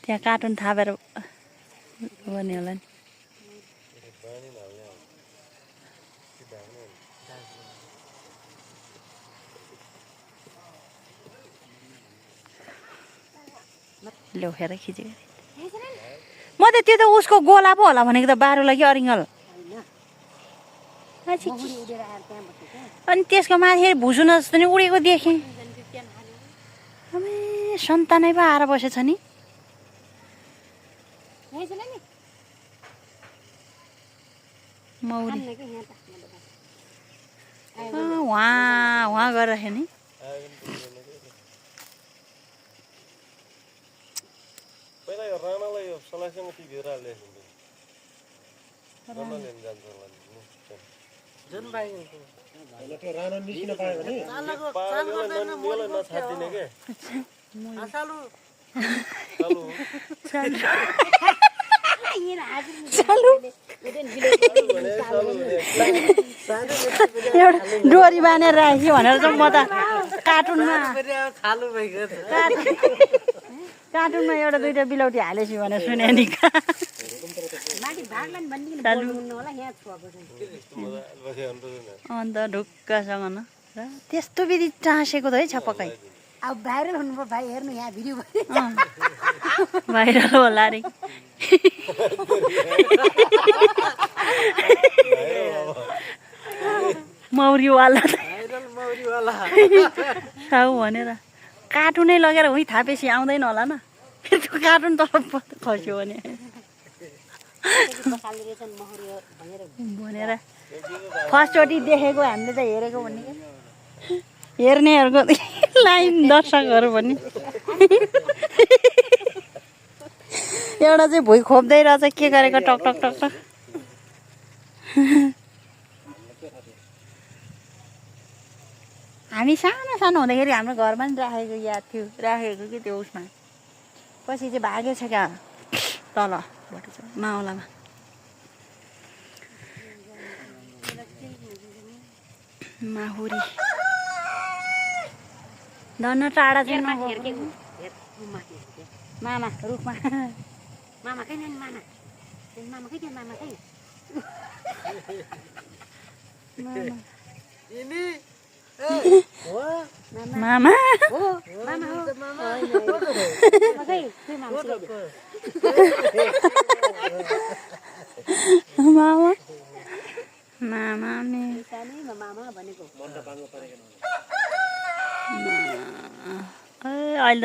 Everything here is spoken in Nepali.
त्यहाँ कार्टुन थापेर बन्यो होला नि लोखेर खिचेको म त त्यो त उसको गोला पो होला भनेको त बारो लागि अरिङ्गल अनि त्यसको माथि भुसुन जस्तो नि उडेको देखेँ सन्तानै पो आएर बसेछ नि मौरी वहाँ गएर राख्यो नि एउटा डोरी बाँधेर राख्यो भनेर चाहिँ म त कार्टुनमा एउटा दुईटा बिलौटी हालेछु भनेर सुने नि अन्त ढुक्कसँग न त्यस्तो विधि टाँसेको त है छपक्कै अब भाइरल हुनुभयो भाइ हेर्नु यहाँ भिडियो भाइरल होला अरे मौरीवाला साउ भनेर कार्टुनै लगेर उही थापेपछि आउँदैन होला न त्यो कार्टुन तल खस्यो भने भनेर फर्स्टचोटि देखेको हामीले त हेरेको भन्ने हेर्नेहरूको लाइन दर्शकहरू भन्ने एउटा चाहिँ भुइँ खोप्दै रहेछ के गरेको टक टक टक टक हामी सानो सानो हुँदाखेरि हाम्रो घरमा नि राखेको याद थियो राखेको कि त्यो उसमा पछि चाहिँ भागेछ क्या तल मावलामा माहुरी धन्न टाढा चाहिँ मामा रुखमा मामा खै नानी मामा मामा खै त्यो मामा खै मामा मामा मामा भनेको अहिले